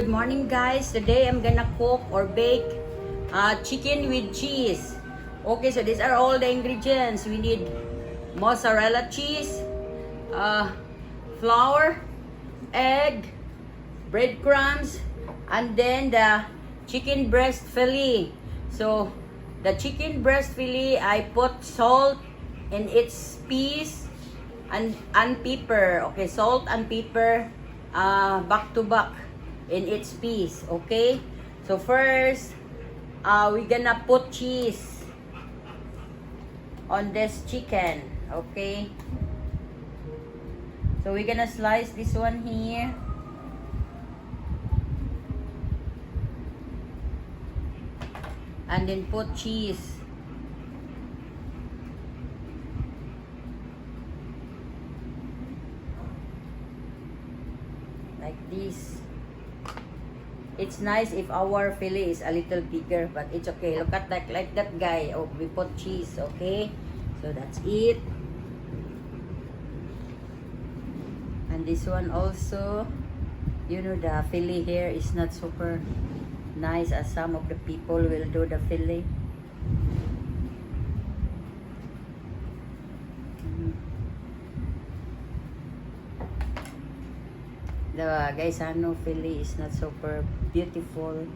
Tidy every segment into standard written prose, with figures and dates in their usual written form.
Good morning guys. Today I'm gonna cook or bake chicken with cheese. Okay, so these are all the ingredients. We need mozzarella cheese, flour, egg, breadcrumbs, and then the chicken breast fillet. So the chicken breast fillet, I put salt in its piece and pepper. Okay, salt and pepper back to back in its piece. Okay, so first we're gonna put cheese on this chicken. Okay, so we're gonna slice this one here. And then put cheese. Like this. It's nice if our fillet is a little bigger, but it's okay. Look at that, like that guy. Oh, we put cheese, okay? So that's it. And this one also, you know, the fillet here is not super nice as some of the people will do the fillet. The Gaisano fillet is not super beautiful.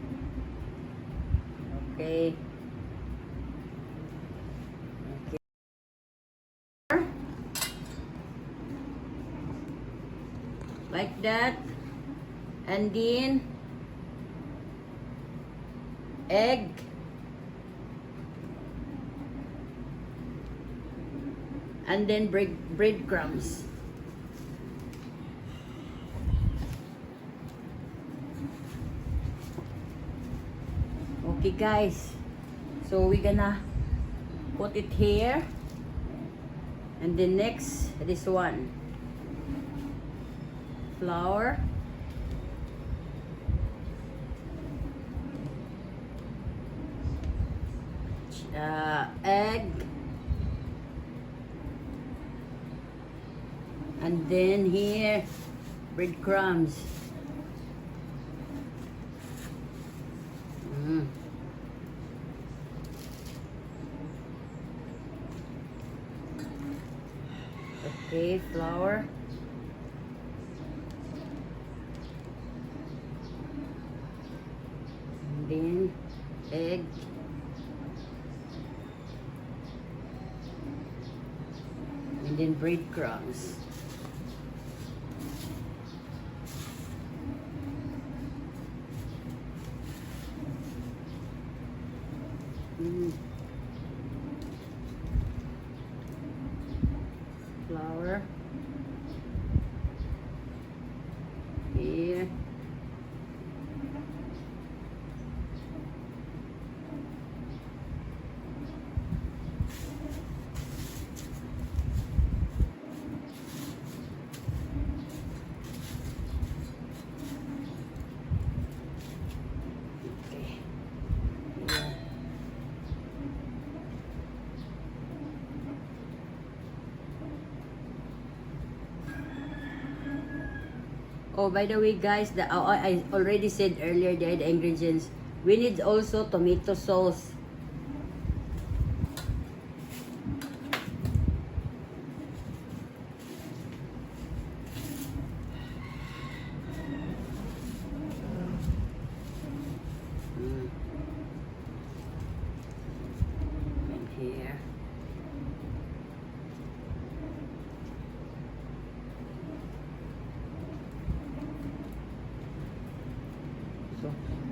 Okay. Like that. And then egg, and then breadcrumbs. Okay guys, so we're gonna put it here, and then next this one, flour, egg, and then here breadcrumbs. Okay, flour, and then egg, and then breadcrumbs. Flour here, okay. Yeah. Oh, by the way, guys, I already said earlier the ingredients. We need also tomato sauce. And here.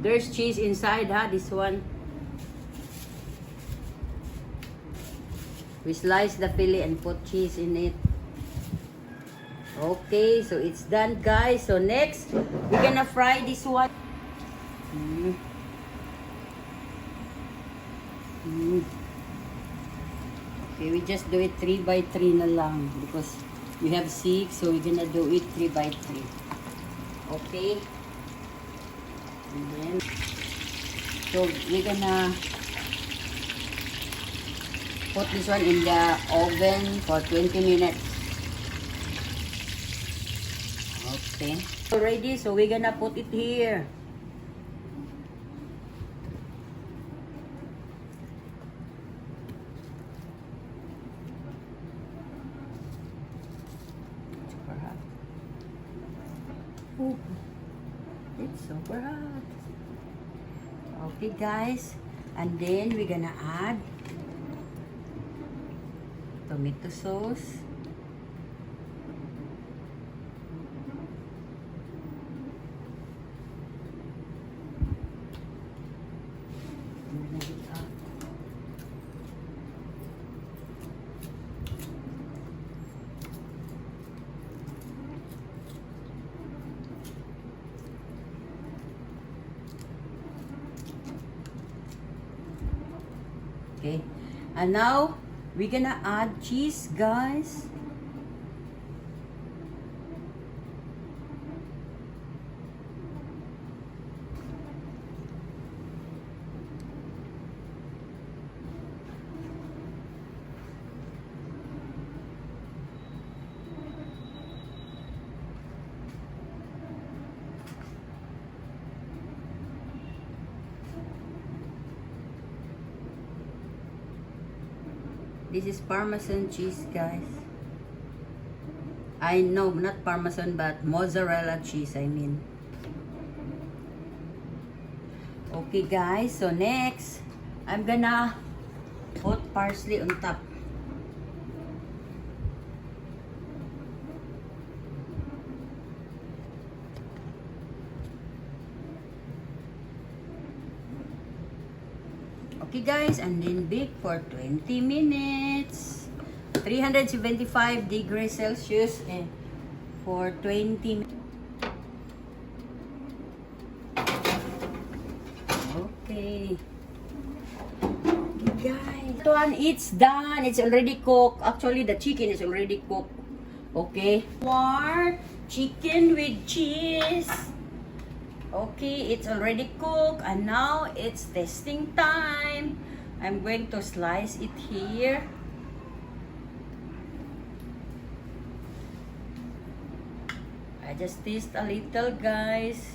There's cheese inside, this one. We slice the fillet and put cheese in it. Okay, so it's done, guys. So next, we're gonna fry this one. Okay, we just do it 3 by 3 na lang because we have 6, so we're gonna do it 3 by 3. Okay. And then, so we're gonna put this one in the oven for 20 minutes. Okay. Already, so we're gonna put it here. It's super hot. Okay guys, and then we're gonna add tomato sauce. Okay, and now we're gonna add cheese, guys. This is Parmesan cheese, guys. I know, not Parmesan, but mozzarella cheese, I mean. Okay, guys. So, next, I'm gonna put parsley on top. Okay guys, and then bake for 20 minutes. 375 degrees Celsius and for 20 minutes. Okay. Guys, ito one, it's done. It's already cooked. Actually, the chicken is already cooked. Okay. More chicken with cheese. Okay, it's already cooked and now it's testing time. I'm going to slice it here. I just taste a little, guys.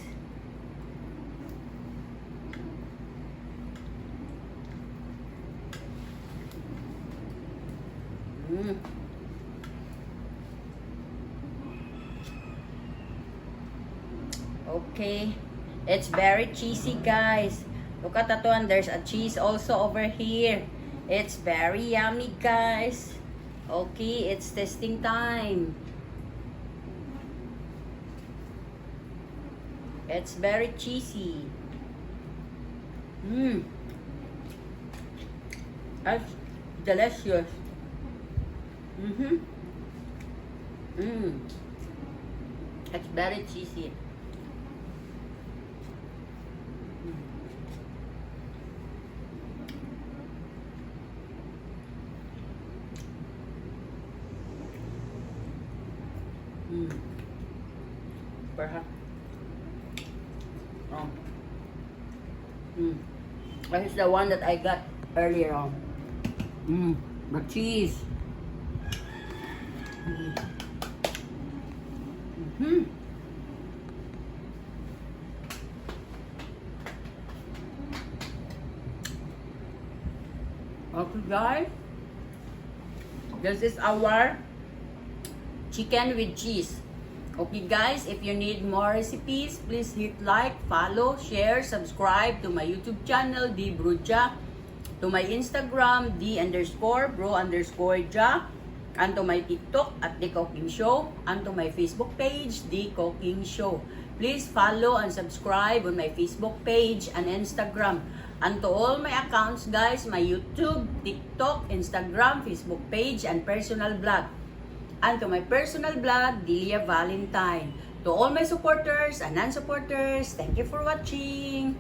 Okay. It's very cheesy, guys. Look at that one. There's a cheese also over here. It's very yummy, guys. Okay, it's testing time. It's very cheesy. That's delicious. It's very cheesy. Perhaps. Oh. This is the one that I got earlier on. The cheese. Okay guys, this is our chicken with cheese. Okay guys, if you need more recipes, please hit like, follow, share, subscribe to my YouTube channel, D Bruja, to my Instagram, D_bro_ja, and to my TikTok at The Cooking Show, and to my Facebook page, The Cooking Show. Please follow and subscribe on my Facebook page and Instagram. And to all my accounts guys, my YouTube, TikTok, Instagram, Facebook page, and personal blog. And to my personal blog, Delia Valentine. To all my supporters and non-supporters, thank you for watching.